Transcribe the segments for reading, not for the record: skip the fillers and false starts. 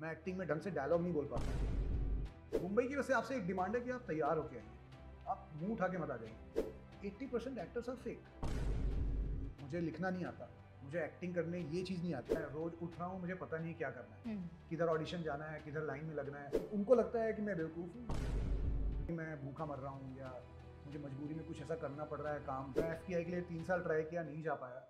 मैं एक्टिंग में ढंग से डायलॉग नहीं बोल पाता। मुंबई की वजह से आपसे एक डिमांड है कि आप तैयार होके आइए, आप मुंह उठा के मत आ जाइए। 80% एक्टर्स आर फेक। मुझे लिखना नहीं आता, मुझे एक्टिंग करने ये चीज़ नहीं आती। मैं रोज उठ रहा हूँ, मुझे पता नहीं क्या करना है, किधर ऑडिशन जाना है, किधर लाइन में लगना है। उनको लगता है कि मैं बेवकूफ़ हूँ, मैं भूखा मर रहा हूँ, या मुझे मजबूरी में कुछ ऐसा करना पड़ रहा है काम। मैं FTI के लिए 3 साल ट्राई किया, नहीं जा पाया।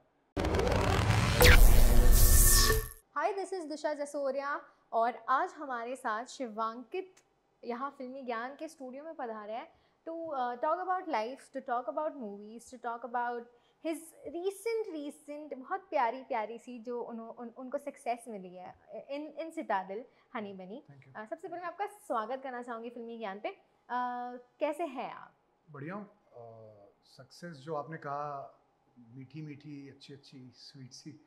हाय, दिस इज़ दिशा जसोरिया और आज हमारे साथ शिवांकित यहाँ फिल्मी ज्ञान के स्टूडियो में पधारे हैं to talk about life, to talk about movies, to talk about his recent बहुत प्यारी सी जो उनको सक्सेस मिली है इन सिटाडल हनी बनी। सबसे पहले मैं आपका स्वागत करना चाहूँगी फिल्मी ज्ञान पे। कैसे हैं आप? बढ़िया हूँ। सक्सेस जो आपने कहा, मीठी मीठी अच्छी अच्छी स्वीट सी,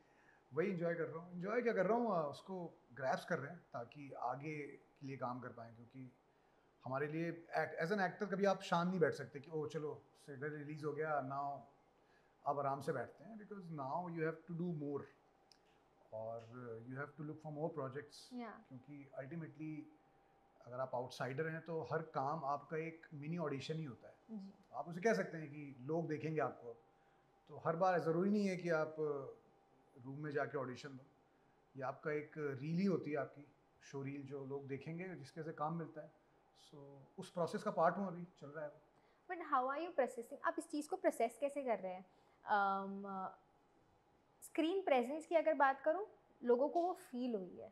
वही इंजॉय कर रहा हूँ। इंजॉय क्या कर रहा हूँ, उसको ग्रैब्स कर रहे हैं ताकि आगे के लिए काम कर पाएँ। क्योंकि हमारे लिए एज एन एक्टर कभी आप शांत नहीं बैठ सकते कि ओ चलो सेटल रिलीज हो गया, नाउ आप आराम से बैठते हैं। Because now you have to do more और you have to look for more projects. क्योंकि अल्टीमेटली अगर आप आउटसाइडर हैं तो हर काम आपका एक मिनी ऑडिशन ही होता है। आप उसे कह सकते हैं कि लोग देखेंगे आपको, तो हर बार ज़रूरी नहीं है कि आप रूम में जाके ऑडिशन दो। ये आपका एक रील ही होती है, आपकी शो रील जो लोग देखेंगे, जिसके से काम मिलता है। सो उस प्रोसेस का पार्ट हूँ, अभी चल रहा है। But how are you processing? आप इस चीज़ को प्रोसेस कैसे कर रहे हैं? स्क्रीन प्रेजेंस की अगर बात करूँ, लोगों को वो फील हुई है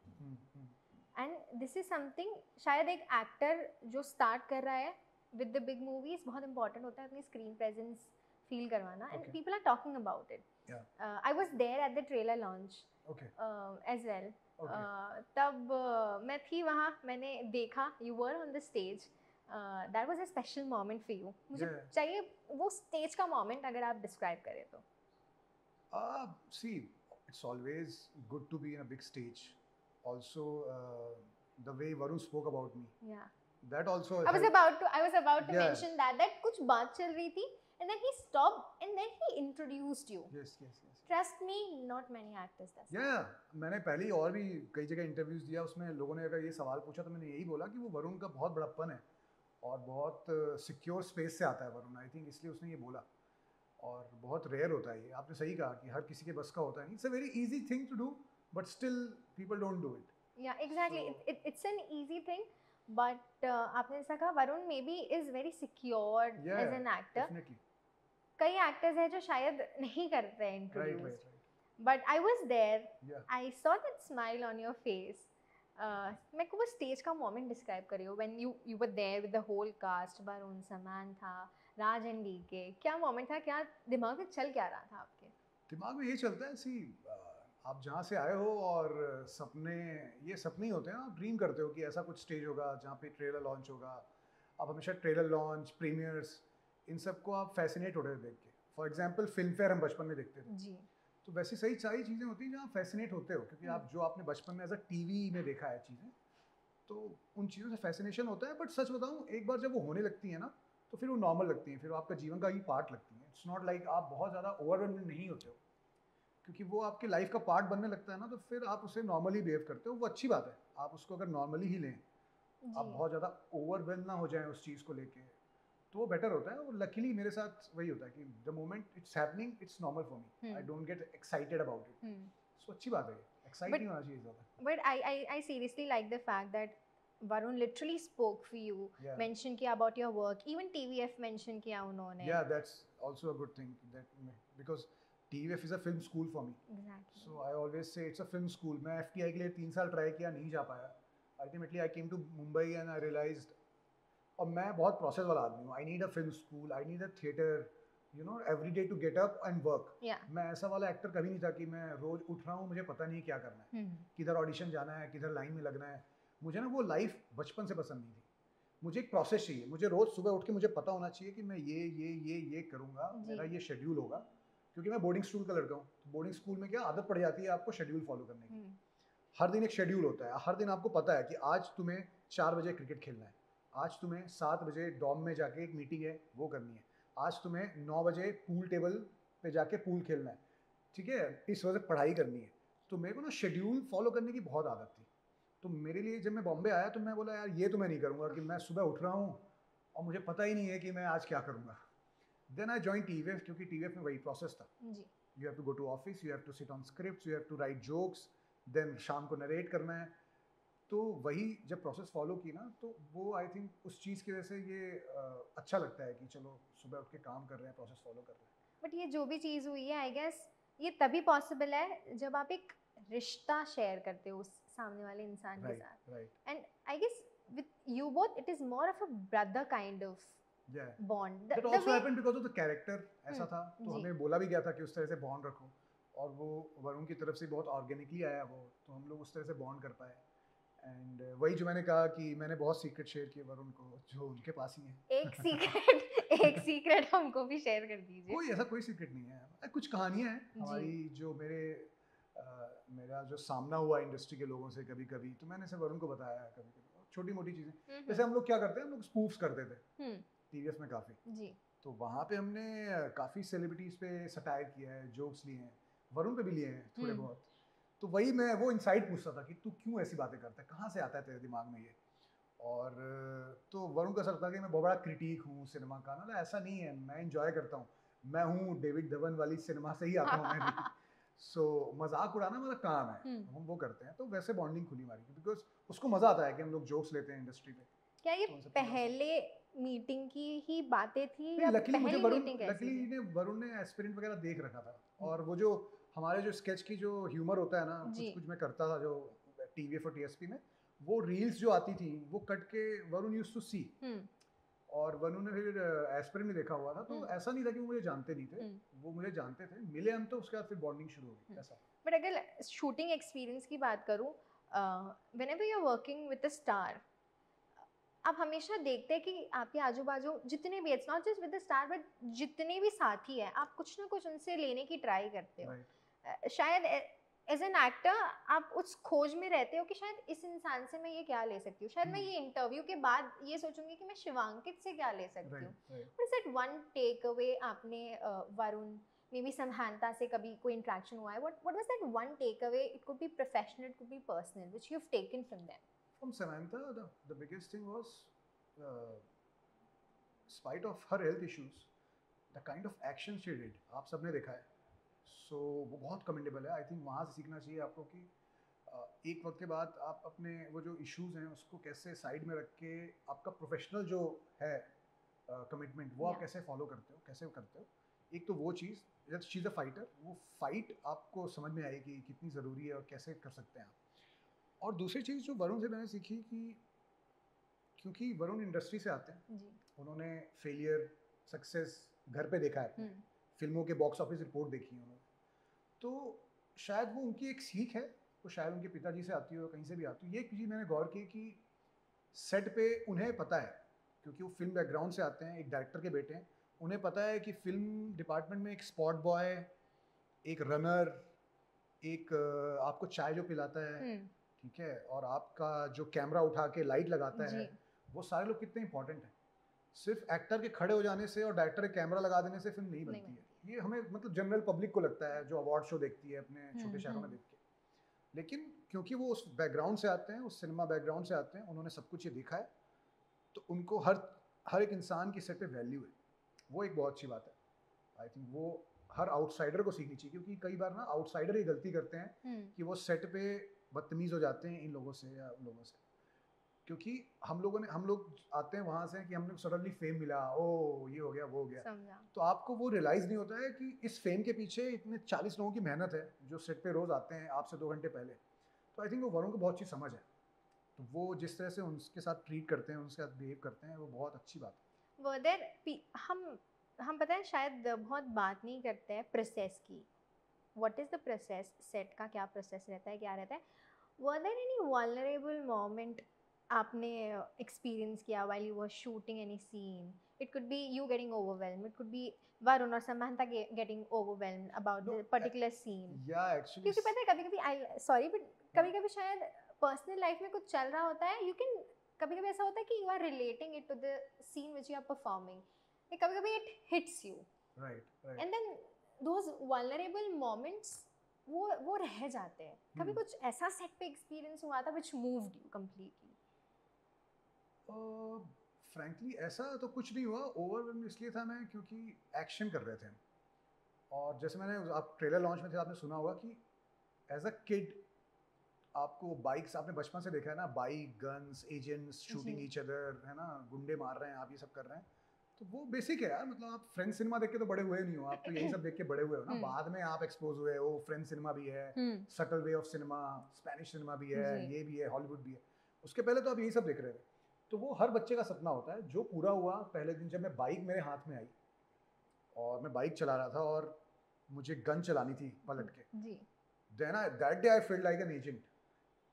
एंड दिस इज समथिंग, शायद एक एक्टर जो स्टार्ट कर रहा है विद द बिग मूवीज, बहुत इंपॉर्टेंट होता है अपनी स्क्रीन प्रेजेंस फील करवाना and people are talking about it. I was there at the trailer launch as well. तब मैं थी वहाँ, मैंने देखा you were on the stage. That was a special moment for you. मुझे चाहिए वो स्टेज का मोमेंट अगर आप डिस्क्राइब करें तो. See, it's always good to be in a big stage. Also, the way Varun spoke about me. Yeah. That also. I was about to mention that कुछ बात चल रही थी and then he stopped and then he introduced you. Yes. Trust me, not many actors does that. Yeah, मैंने पहले ही और भी कई जगह इंटरव्यूज दिया, उसमें लोगों ने अगर ये सवाल पूछा तो मैंने यही बोला कि वो वरुण का बहुत बड़प्पन है और बहुत सिक्योर स्पेस से आता है वरुण। आई थिंक इसलिए उसने ये बोला, और बहुत रेयर होता है ये। आपने सही कहा कि हर किसी के बस का होता है नहीं। It's a very easy thing to do but still people don't do it. Yeah, exactly. It's an easy thing, but आपने जैसा कहा, Varun may be is very secured as an actor. Definitely. कई एक्टर्स हैं जो शायद नहीं करते हैं introduce. Right. But I was there. Yeah. I saw that smile on your face. मैं को वो स्टेज का मोमेंट डिस्क्राइब करियो when you were there with the whole cast, Varun, Samantha, Raj and DK. क्या मोमेंट था? क्या दिमाग में चल क्या रहा था आपके? दिमाग में ये चलता है, सी आप जहाँ से आए हो और सपने, ये सपने ही होते हैं. आप ड्रीम करते हो कि ऐसा कुछ स्टेज होगा जहाँ पे ट्रेलर लॉन्च होगा. आप हमेशा ट्रेलर लॉन्च, प्रीमियर्स, इन सबको आप फैसिनेट होते थे देख के. फॉर एग्जांपल फिल्म फेयर हम बचपन में देखते थे जी. तो वैसी सही सारी चीज़ें होती हैं जहाँ फैसिनेट होते हो, क्योंकि आप जो आपने बचपन में एज अ टीवी में देखा है चीज़ें, तो उन चीज़ों से फैसिनेशन होता है. बट सच बताऊँ, एक बार जब वो होने लगती है ना, तो फिर वो नॉर्मल लगती हैं, फिर वो आपका जीवन का ही पार्ट लगती हैं. इट्स नॉट लाइक आप बहुत ज़्यादा ओवरवेल्म्ड नहीं होते हो, क्योंकि वो आपकी लाइफ का पार्ट बनने लगता है ना, तो फिर आप उसे नॉर्मली बिहेव करते हो. वो अच्छी बात है, आप उसको अगर नॉर्मली ही लें, आप बहुत ज़्यादा ओवरवेल्म ना हो जाएं उस चीज़ को लेके, तो वो बेटर होता है. और लकीली मेरे साथ वही होता है कि the moment it's happening, it's normal for me. I don't get excited about it. So अच्छी बात है, एक्साइट नहीं होना चाहिए ज़्यादा. But I seriously like the fact that Varun literally spoke for you. Mention किया about your work. Even TVF mention किया उन्होंने. Yeah, that's also a good thing, that because TVF is a film school for me. Exactly. So I always say it's a film school. मैं FTI के लिए 3 साल try किया, नहीं जा पाया. Ultimately I came to Mumbai and I realized, और मैं बहुत प्रोसेस वाला आदमी हूँ. I need a film school, I need a theater, you know, every day to get up and work. मैं ऐसा वाला एक्टर कभी नहीं था कि मैं रोज उठ रहा हूँ, मुझे पता नहीं क्या करना है, किधर ऑडिशन जाना है, किधर लाइन में लगना है. मुझे ना वो लाइफ बचपन से पसंद नहीं थी. मुझे एक प्रोसेस चाहिए. मुझे रोज सुबह उठ के मुझे पता होना चाहिए कि मैं ये करूँगा, मेरा ये शेड्यूल होगा. क्योंकि मैं बोर्डिंग स्कूल का लड़का हूँ. तो बोर्डिंग स्कूल में क्या आदत पड़ जाती है आपको शेड्यूल फॉलो करने की. हर दिन एक शेड्यूल होता है. हर दिन आपको पता है कि आज तुम्हें 4 बजे क्रिकेट खेलना है, आज तुम्हें 7 बजे डॉम में जाके एक मीटिंग है वो करनी है, आज तुम्हें 9 बजे पूल टेबल पे जाके पूल खेलना है, ठीक है, इस वजह से पढ़ाई करनी है. तो मेरे को ना शेड्यूल फॉलो करने की बहुत आदत थी. तो मेरे लिए जब मैं बॉम्बे आया तो मैं बोला यार ये तो मैं नहीं करूँगा कि मैं सुबह उठ रहा हूँ और मुझे पता ही नहीं है कि मैं आज क्या करूँगा. देन आई जॉइन TVF, क्योंकि TVF में वही प्रोसेस था. जी. You have to go to office, you have to sit on scripts, you have to write jokes, then शाम को नरेट करना है. तो वही जब प्रोसेस फॉलो की ना, तो वो आई थिंक उस चीज़ की वजह से ये अच्छा लगता है कि चलो सुबह उठ के काम कर रहे हैं, प्रोसेस फॉलो कर रहे हैं. बट ये जो भी चीज़ हुई है आई गेस ये तभी पॉसिबल है जब आप एक रिश्ता शेयर करते हो उस सामने वाले इंसान के साथ. Right. And I guess with you both it is more of a brother kind of bond. That also happened because of the character. ऐसा था तो जी. हमें बोला भी गया था कि उस तरह से बॉन्ड रखो, और वो वरुण की तरफ से बहुत ऑर्गेनिकली आया वो, तो हम लोग उस तरह से बॉन्ड कर पाए. एंड वही जो मैंने कहा कि मैंने बहुत सीक्रेट शेयर किए वरुण को जो उनके पास ही है. एक सीक्रेट हमको भी शेयर कर दीजिए. कोई ऐसा कोई सीक्रेट नहीं है, कुछ कहानियां हैं हमारी जो मेरा जो सामना हुआ इंडस्ट्री के लोगों से कभी कभी, तो मैंने सिर्फ वरुण को बताया कभी कभी छोटी मोटी चीज़ें. जैसे हम लोग क्या करते हैं, हम लोग स्पूफ्स करते थे TVF में काफ़ी जी. तो वहाँ पे हमने काफ़ी सेलिब्रिटीज़ पे सटायर किया है, जोक्स लिए हैं, वरुण पे भी लिए हैं थोड़े बहुत. तो वही मैं वो इनसाइड पूछता था कि तू क्यों ऐसी बातें करता है, कहाँ से आता है तेरे दिमाग में ये. और तो वरुण को ऐसा लगता है कि मैं बहुत बड़ा क्रिटिक हूँ सिनेमा का. ना ऐसा नहीं है, मैं इंजॉय करता हूँ, मैं हूँ डेविड धवन वाली सिनेमा से ही आता हूँ मैं भी. सो मजाक उड़ाना हमारा काम है, हम वो करते हैं. तो वैसे बॉन्डिंग खुली हमारी, बिकॉज उसको मज़ा आता है कि हम लोग जोक्स लेते हैं इंडस्ट्री पे. क्या ये पहले मीटिंग की ही बातें थी या लकीली मुझे वरुण ने एस्पिरेंट वगैरह देख रखा था. और वो जो हमारे जो स्केच की जो ह्यूमर होता है ना, कुछ कुछ मैं करता था जो TVF और TSP में, वो रील्स जो आती थी वो कट के वरुण यूज्ड टू सी. और वरुण ने फिर एस्पिरेंट में देखा हुआ था, तो ऐसा नहीं था कि वो मुझे जानते नहीं थे, वो मुझे जानते थे, मिले हम तो उसके बाद फिर बॉन्डिंग शुरू हो गई. ऐसा. बट अगर शूटिंग एक्सपीरियंस की बात करूं, whenever you are working with a star, आप हमेशा देखते हैं कि आपके आजू बाजू जितने भी, it's not just with the star but जितने भी साथी हैं, आप कुछ ना कुछ उनसे लेने की ट्राई करते हो. शायद एज एन एक्टर आप उस खोज में रहते हो कि शायद इस इंसान से मैं ये क्या ले सकती हूँ, शायद मैं ये इंटरव्यू के बाद ये सोचूंगी कि मैं शिवांकित से क्या ले सकती हूँ. What is that one take away आपने वरुण मे बी समहांता से कभी कोई इंटरेक्शन हुआ है, what was that one take away, it could be professional, it could be personal, which you have taken from them? From Samantha, the biggest thing was, spite of her health issues, the kind of action she did, आप सबने देखा है. So वो बहुत commendable है. I think वहाँ से सीखना चाहिए आपको कि एक वक्त के बाद आप अपने वो जो इश्यूज हैं उसको कैसे साइड में रख के आपका प्रोफेशनल जो है कमिटमेंट वो आप कैसे फॉलो करते हो, कैसे करते हो. एक तो वो चीज़, शी इज़ अ फाइटर, वो फाइट आपको समझ में आएगी कितनी ज़रूरी है और कैसे कर सकते हैं आप. और दूसरी चीज़ जो वरुण से मैंने सीखी कि क्योंकि वरुण इंडस्ट्री से आते हैं जी. उन्होंने फेलियर सक्सेस घर पे देखा है, फिल्मों के बॉक्स ऑफिस रिपोर्ट देखी है उन्होंने, तो शायद वो उनकी एक सीख है, वो शायद उनके पिताजी से आती हो, कहीं से भी आती हो. ये चीज़ मैंने गौर की कि सेट पे उन्हें पता है, क्योंकि वो फिल्म बैकग्राउंड से आते हैं, एक डायरेक्टर के बेटे हैं, उन्हें पता है कि फिल्म डिपार्टमेंट में एक स्पॉट बॉय, एक रनर, एक आपको चाय जो पिलाता है, ठीक है, और आपका जो कैमरा उठा के लाइट लगाता है, वो सारे लोग कितने इंपॉर्टेंट हैं. सिर्फ एक्टर के खड़े हो जाने से और डायरेक्टर के कैमरा लगा देने से फिल्म नहीं बनती है. ये हमें मतलब जनरल पब्लिक को लगता है जो अवार्ड शो देखती है अपने छोटे शहरों में देख के. लेकिन क्योंकि वो उस बैकग्राउंड से आते हैं, उस सिनेमा बैकग्राउंड से आते हैं, उन्होंने सब कुछ ये देखा है, तो उनको हर एक इंसान की सेट पे वैल्यू है. वो एक बहुत अच्छी बात है. आई थिंक वो हर आउटसाइडर को सीखनी चाहिए, क्योंकि कई बार ना आउटसाइडर ही गलती करते हैं कि वो सेट पे बदतमीज़ हो जाते हैं इन लोगों से या उन लोगों से. क्योंकि हम लोग आते हैं वहाँ से कि हमने सडनली फेम मिला, ओ ये हो गया वो हो गया, तो आपको वो रियलाइज़ नहीं होता है कि इस फेम के पीछे इतने 40 लोगों की मेहनत है जो सेट पे रोज़ आते हैं आपसे 2 घंटे पहले. तो आई थिंक वो वरुण को बहुत अच्छी समझ है, तो वो जिस तरह से उनके साथ ट्रीट करते हैं, उनके साथ बिहेव करते हैं, वो बहुत अच्छी बात है. वदर हम पता है शायद बहुत बात नहीं करते हैं प्रोसेस की. What is the process, set का क्या प्रोसेस रहता है, क्या रहता है. Were there any vulnerable moment आपने एक्सपीरियंस किया while you were shooting any scene? It could be you getting overwhelmed, it could be Varun or Samantha getting overwhelmed about the particular scene. Yeah, actually. क्योंकि पता है कभी-कभी sorry but कभी-कभी शायद personal life में कुछ चल रहा होता है, you can कभी-कभी ऐसा होता है कि you are relating it to the scene which you are performing. कभी-कभी it hits you. Right. And then those vulnerable moments वो रह जाते हैं। कभी कुछ ऐसा सेट पे एक्सपीरियंस हुआ था which moved you completely? Frankly ऐसा तो कुछ नहीं हुआ, ओवरवेल्म इसलिए था मैं क्योंकि एक्शन कर रहे थे हम। और जैसे मैंने आप ट्रेलर लॉन्च में थे, आपने सुना होगा कि एज अ किड आपको बाइक्स, आपने बचपन से देखा है ना, bike, guns, agents, shooting each other, है ना, गुंडे मार रहे हैं, आप ये सब कर रहे हैं। तो वो बेसिक है यार, मतलब आप फ्रेंच सिनेमा देख के तो बड़े हुए नहीं हो, आप तो यही सब देख के बड़े हुए हो ना। बाद में आप एक्सपोज हुए हो, फ्रेंच सिनेमा भी है, subtle way of cinema, Spanish cinema भी है, ये भी है, हॉलीवुड भी है। उसके पहले तो आप यही सब देख रहे थे। तो वो हर बच्चे का सपना होता है जो पूरा हुआ पहले दिन, जब मैं बाइक मेरे हाथ में आई और मैं बाइक चला रहा था और मुझे गन चलानी थी पलट के। Then that day I felt like an agent.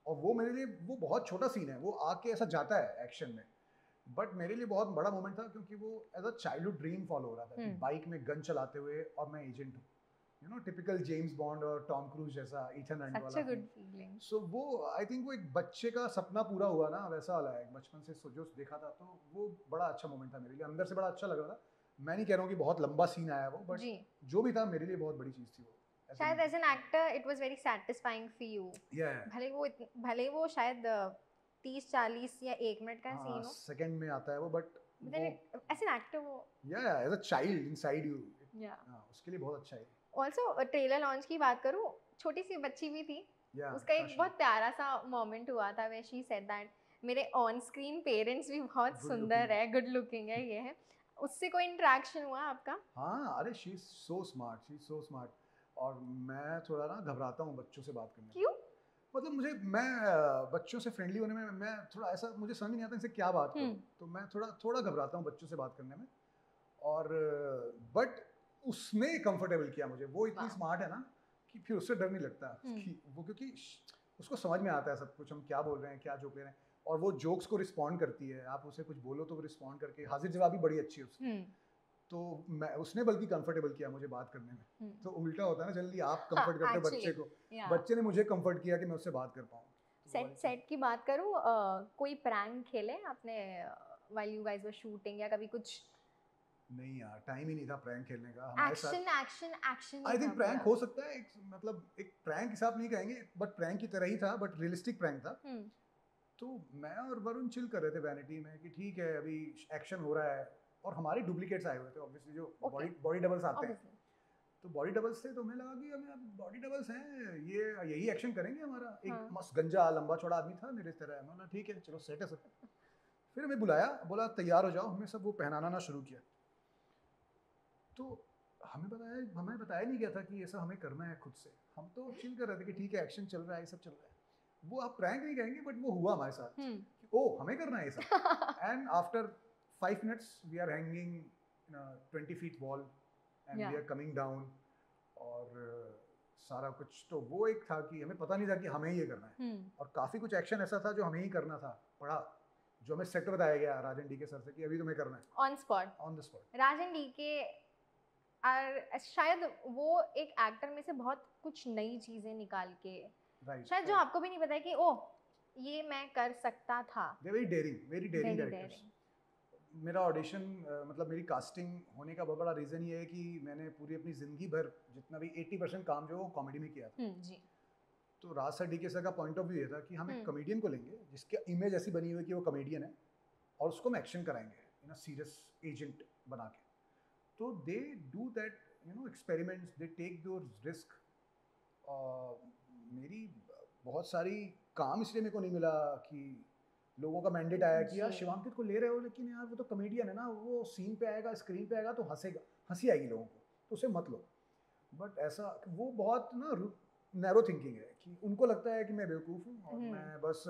और वो मेरे लिए, वो बहुत छोटा सीन है, वो आके ऐसा जाता है एक्शन में, बट मेरे लिए बहुत बड़ा मोमेंट था क्योंकि वो as a childhood dream follow हो रहा था कि बाइक में गन चलाते हुए और मैं एजेंट हूँ, you know, typical James Bond और टॉम क्रूज जैसा, इथन हंट वाला। Good feeling. सो वो आई थिंक वो एक बच्चे का सपना पूरा हुआ ना, वैसा वाला है, बचपन से जो देखा था, तो वो बड़ा अच्छा मोमेंट था मेरे लिए, अंदर से बड़ा अच्छा लग रहा था। मैं नहीं कह रहा हूँ कि बहुत लंबा सीन आया वो, बट जो भी था मेरे लिए बहुत बड़ी चीज़ थी वो। शायद as an actor it was very satisfying for you. भले वो शायद 30-40 या 1 मिनट का सीन हो, सेकंड में आता है वो, बट एज एन एक्टर वो as a child inside you, उसके लिए बहुत अच्छा है। ऑल्सो ट्रेलर लॉन्च की बात करूँ, छोटी सी बच्ची भी थी, उसका एक बहुत प्यारा सा मोमेंट हुआ था वेयर शी सेड दैट मेरे ऑन स्क्रीन पेरेंट्स भी बहुत सुंदर है, गुड लुकिंग है, ये है। उससे कोई इंटरेक्शन हुआ आपका? हाँ, अरे she is so smart, she is so smart. और मैं थोड़ा ना घबराता हूँ बच्चों से बात करने में। क्यों? मतलब मैं बच्चों से फ्रेंडली होने में मैं थोड़ा ऐसा, मुझे समझ नहीं आता इनसे क्या बात करूँ, तो मैं थोड़ा घबराता हूँ बच्चों से बात करने में। और बट उसने कंफर्टेबल किया मुझे, वो इतनी स्मार्ट है ना कि फिर उससे डर नहीं लगता कि वो, क्योंकि उसको समझ में आता है सब कुछ, हम क्या बोल रहे हैं, क्या जोक ले रहे हैं, और वो जोक्स को रिस्पॉन्ड करती है। आप उसे कुछ बोलो तो वो रिस्पॉन्ड करके, हाजिर जवाबी बड़ी अच्छी है उसकी। तो मैं, उसने बल्कि कंफर्टेबल किया मुझे बात करने में। तो उल्टा होता है ना, जल्दी आप कंफर्ट करते हो बच्चे को, बच्चे ने मुझे कंफर्ट किया कि मैं उससे बात कर पाऊँ। सेट की बात करूँ, कोई प्रैंक खेले आपने while you guys were shooting, या कभी कुछ? नहीं यार, टाइम ही नहीं था प्रैंक खेलने का हमारे साथ। एक्शन आई थिंक प्रैंक हो सकता है, मतलब एक प्रैंक हिसाब नहीं कहेंगे, बट प्रैंक की तरह ही था, बट रियलिस्टिक प्रैंक था। तो मैं और वरुण चिल कर रहे थे वैनिटी में कि ठीक है अभी एक्शन हो रहा है, और हमारे डुप्लीकेट्स आए हुए थे ऑब्वियसली, जो बॉडी डबल्स आते हैं। तो बॉडी डबल्स थे, तो हमें लगा कि हमें बॉडी डबल्स हैं, ये यही एक्शन करेंगे हमारा। एक मस्त गंजा लंबा चौड़ा आदमी था मेरे तरह, मैंने ठीक है चलो सेट है सब। फिर हमें बुलाया, बोला तैयार हो जाओ, हमें सब वो पहनाना शुरू किया। तो हमें बताया नहीं गया था कि ऐसा हमें करना है खुद से। हम तो चिल कर रहे थे कि ठीक है एक्शन चल रहा है, ये सब चल रहा है। वो आप प्रैंक नहीं कहेंगे, बट वो हुआ हमारे साथ कि ओ हमें करना है ये सब। And after 5 minutes we are hanging in a 20 feet wall and we are coming down, और सारा कुछ। तो वो एक था कि हमें पता नहीं था कि हमें ये करना है। और काफ़ी कुछ एक्शन ऐसा था जो हमें ही करना था, पड़ा, जो हमें सेट बताया गया राजन डी के सर से कि अभी तुम्हें करना है on the spot. Rajan D के शायद वो एक एक्टर में से बहुत कुछ नई चीजें निकाल के, शायद जो आपको भी नहीं पता है कि ओह ये मैं कर सकता था। They very dairying directors. मेरा ऑडिशन, मतलब मेरी कास्टिंग होने का बहुत बड़ा रीज़न ये है कि मैंने पूरी अपनी ज़िंदगी भर जितना भी 80% काम जो कॉमेडी में किया था। जी। तो राज सर डी के सर का पॉइंट ऑफ व्यू ये था कि हम एक कॉमेडियन को लेंगे जिसकी इमेज ऐसी बनी हुई है कि वो कॉमेडियन है, और उसको हम एक्शन कराएंगे इन अ सीरियस एजेंट बना के। तो they do that, you know, experiments, they take those risks. मेरी बहुत सारी काम इसलिए मेरे को नहीं मिला कि लोगों का मैंडेट आया कि यार शिवांकित को ले रहे हो, लेकिन यार वो तो कॉमेडियन है ना, वो सीन पे आएगा, स्क्रीन पे आएगा तो हंसेगा, हंसी आएगी लोगों को, तो उसे मत लो। बट ऐसा, वो बहुत ना नैरो थिंकिंग है कि उनको लगता है कि मैं बेवकूफ़ हूँ और मैं बस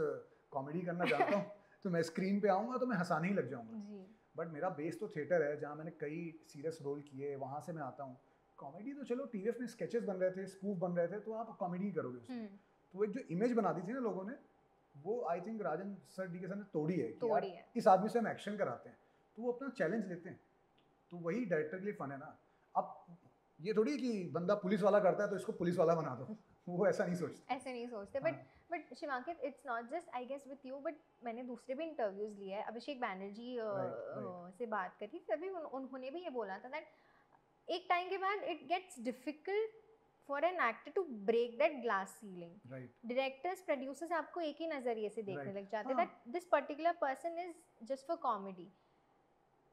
कॉमेडी करना जानता हूँ, तो मैं स्क्रीन पे आऊँगा तो मैं हंसाने ही लग जाऊँगा। बट मेरा बेस तो थिएटर है, जहाँ मैंने कई सीरियस रोल किए, वहाँ से मैं आता हूँ। कॉमेडी तो चलो टीवीएफ में स्केचेस बन रहे थे, स्पूफ बन रहे थे, तो आप कॉमेडी करोगे उसमें। तो एक जो इमेज बना दी थी ना लोगों ने, वो I think Rajan sir D के सर ने तोड़ी है कि यार इस आदमी से हम एक्शन कराते हैं, तो वो अपना चैलेंज लेते हैं। तो वही डायरेक्टर के लिए फन है ना। अब ये थोड़ी कि बंदा पुलिस वाला करता है तो इसको पुलिस वाला बना दो, वो ऐसा नहीं सोचते। But Shivankit, it's not just I guess with you, but मैंने दूसरे भी इंटरव्यूज लिए हैं, अभिषेक बैनर्जी से बात करी, तभी उन्होंने भी ये बोला था दैट एक टाइम के बाद it gets difficult for an actor to break that glass ceiling, right, directors producers आपको एक ही नजरिए से देखने Right. लग जाते हैं हाँ. That this particular person is just for comedy.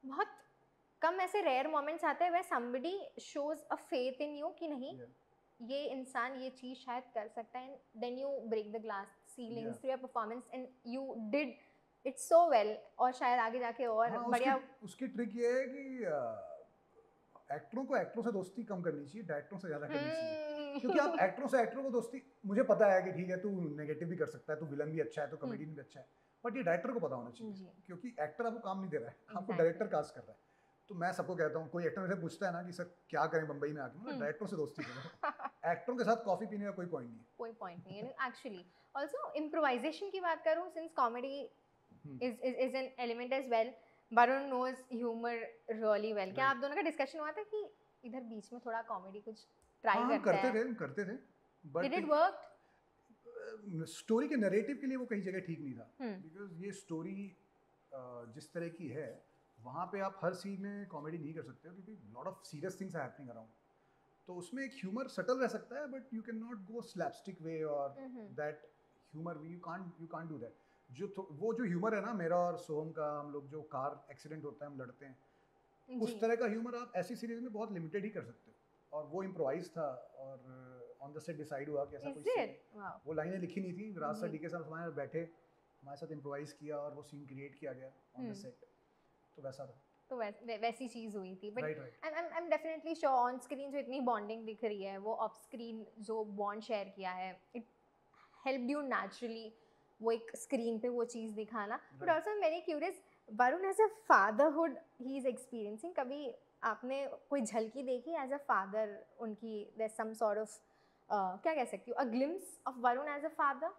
बहुत कम ऐसे रेयर मोमेंट्स आते हैं where somebody shows a faith in you कि नहीं Yeah. ये इंसान ये चीज शायद कर सकता है, then you break the glass ceilings through your performance and you did it so well. और शायद आगे जाके और हाँ, बढ़िया. उसकी ट्रिक ये है कि एक्टरों को एक्टरों से दोस्ती कम करनी चाहिए, डायरेक्टरों से ज़्यादा करनी चाहिए. क्योंकि आप एक्टरों से एक्टरों को दोस्ती, मुझे पता है कि ठीक है तू नेगेटिव भी कर सकता है, तू विलन भी अच्छा है, तो कॉमेडियन भी अच्छा है, बट ये डायरेक्टर को पता होना चाहिए. जी. क्योंकि एक्टर आपको काम नहीं दे रहा है, आपको Exactly. डायरेक्टर कास्ट कर रहा है. तो मैं सबको कहता हूँ, कोई एक्टर मेरे से पूछता है ना कि सर क्या करें बम्बई में आके, मैं डायरेक्टरों से दोस्ती करो. एक्टरों के साथ कॉफी पीने का कोई पॉइंट नहीं है. कोई पॉइंट नहीं है एक्चुअली. ऑल्सो इम्प्रोवाइजेशन की बात करूँ, since comedy is an element as well, Varun knows humour really well. क्या आप दोनों का डिस्कशन हुआ था कि इधर बीच में थोड़ा कॉमेडी कुछ ट्राई करते थे but did it work? Story के नैरेटिव के लिए वो कहीं जगह ठीक नहीं था, बिकॉज ये स्टोरी जिस तरह की है वहाँ पे आप हर सीन में कॉमेडी नहीं कर सकते हो, क्योंकि lot of serious things are happening around. तो उसमें एक ह्यूमर सटल रह सकता है, but you can not go slapstick way और that humour you can't do that. वो जो ह्यूमर है ना मेरा और सोहम का, हम लोग जो कार एक्सीडेंट होता है हम लड़ते हैं, उस तरह का ह्यूमर आप ऐसी सीरीज में बहुत लिमिटेड ही कर सकते हो. और वो इम्प्रोवाइज था और ऑन द सेट डिसाइड हुआ कि ऐसा कोई सीन, वो लाइनें लिखी नहीं थी, राज सर डीके साहब हमारे बैठे हमारे साथ इम्प्रोवाइज किया और वो सीन क्रिएट किया गया ऑन द सेट. तो वैसा था, तो वैसी चीज हुई थी. But right. I am definitely sure on screen जो इतनी बॉन्डिंग दिख रही है, वो ऑफ स्क्रीन जो बॉन्ड शेयर किया है, इट हेल्प्ड यू नेचुरली वो एक स्क्रीन पे वो चीज़ दिखाना. But also very curious, Varun as a fatherhood he is experiencing, कभी आपने कोई झलकी देखी एज अ फादर उनकी? देयर सम सॉर्ट ऑफ क्या कह सकती हूँ, a glimpse of Varun as a father?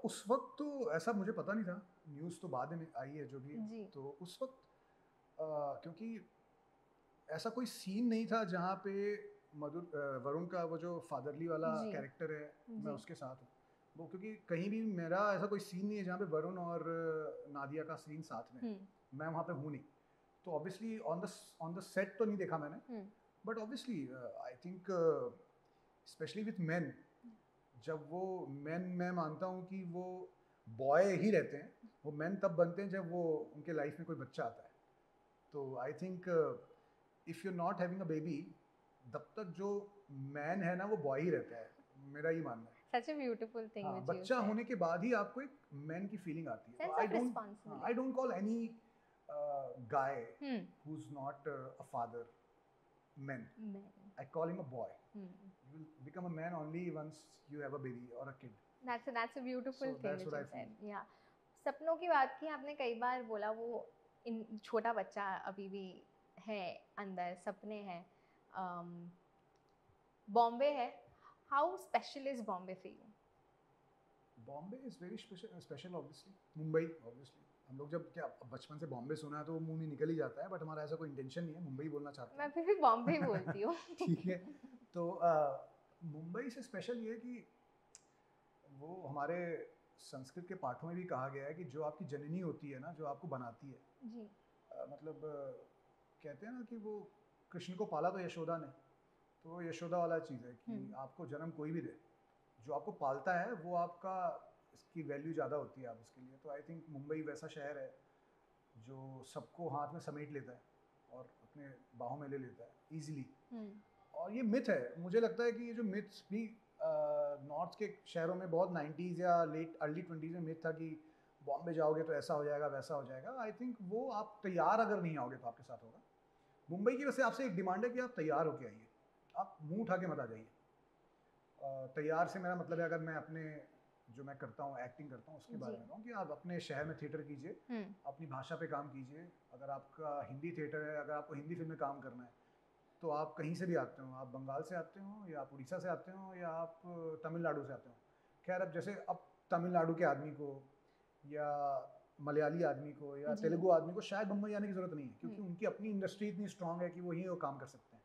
उस वक्त तो ऐसा मुझे पता नहीं था, न्यूज़ तो बाद में आई है जो भी है. तो उस वक्त क्योंकि ऐसा कोई सीन नहीं था जहाँ पे वरुण का वो जो फादरली वाला कैरेक्टर है मैं उसके साथ हूँ. वो क्योंकि कहीं भी मेरा ऐसा कोई सीन नहीं है जहाँ पे वरुण और नादिया का सीन साथ में, मैं वहाँ पे हूँ नहीं. तो ऑब्वियसली ऑन द सेट तो नहीं देखा मैंने, but obviously I think specially with main, जब वो मेन, मैं मानता हूँ कि वो बॉय ही रहते हैं, वो मेन तब बनते हैं जब वो उनके लाइफ में कोई बच्चा आता है. तो I think if you not having a baby, तब तक जो मैन है ना वो बॉय ही रहता है, मेरा ही मानना है. Such a beautiful thing which you बच्चा said. होने के बाद ही आपको एक मैन की फीलिंग आती है. Sense of responsibility. I don't call any guy who's not a father man. I call him a boy. You will become a man only once you have a baby or a kid. That's a beautiful thing that's which what you I feel. said. Yeah. सपनों की बात की आपने, कई बार बोला वो इन छोटा बच्चा अभी भी है अंदर, सपने हैं. बॉम्बे है. How special is Bombay for you? Bombay is very special obviously. Mumbai obviously, हम लोग जब क्या बचपन से बॉम्बे सुना है तो वो मुंह में निकल ही जाता है, बट हमारा ऐसा कोई इंटेंशन नहीं है, मुंबई बोलना चाहते हैं. मैं फिर भी बॉम्बे बोलती हूँ. ठीक है. तो मुंबई से स्पेशल ये कि वो हमारे संस्कृत के पाठों में भी कहा गया है कि जो आपकी जननी होती है ना, जो आपको बनाती है जी. मतलब कहते हैं ना कि वो कृष्ण को पाला तो यशोदा ने, तो यशोदा वाला चीज़ है कि आपको जन्म कोई भी दे, जो आपको पालता है वो आपका, इसकी वैल्यू ज़्यादा होती है आप उसके लिए. तो आई थिंक मुंबई वैसा शहर है जो सबको हाथ में समेट लेता है और अपने बाहों में ले लेता है ईजिली. और ये मिथ है, मुझे लगता है कि ये जो मिथ्स भी नॉर्थ के शहरों में बहुत 90s या लेट अर्ली 20s में मिथ था कि बॉम्बे जाओगे तो ऐसा हो जाएगा वैसा हो जाएगा. आई थिंक वो आप तैयार अगर नहीं आओगे तो आपके साथ होगा. मुंबई की वैसे आपसे एक डिमांड है कि आप तैयार होके आइए, आप मुंह उठा के मत आ जाइए. तैयार से मेरा मतलब है, अगर मैं अपने जो मैं करता हूँ एक्टिंग करता हूँ उसके बारे में कहूँ कि आप अपने शहर में थिएटर कीजिए, अपनी भाषा पे काम कीजिए. अगर आपका हिंदी थिएटर है, अगर आपको हिंदी फिल्म में काम करना है तो आप कहीं से भी आते हो, आप बंगाल से आते हो या आप उड़ीसा से आते हो या आप तमिलनाडु से आते हो. खैर अब जैसे अब तमिलनाडु के आदमी को या मलयाली आदमी को या तेलुगु आदमी को शायद मुंबई आने की ज़रूरत नहीं है, क्योंकि उनकी अपनी इंडस्ट्री इतनी स्ट्रांग है कि वो ही वो काम कर सकते हैं.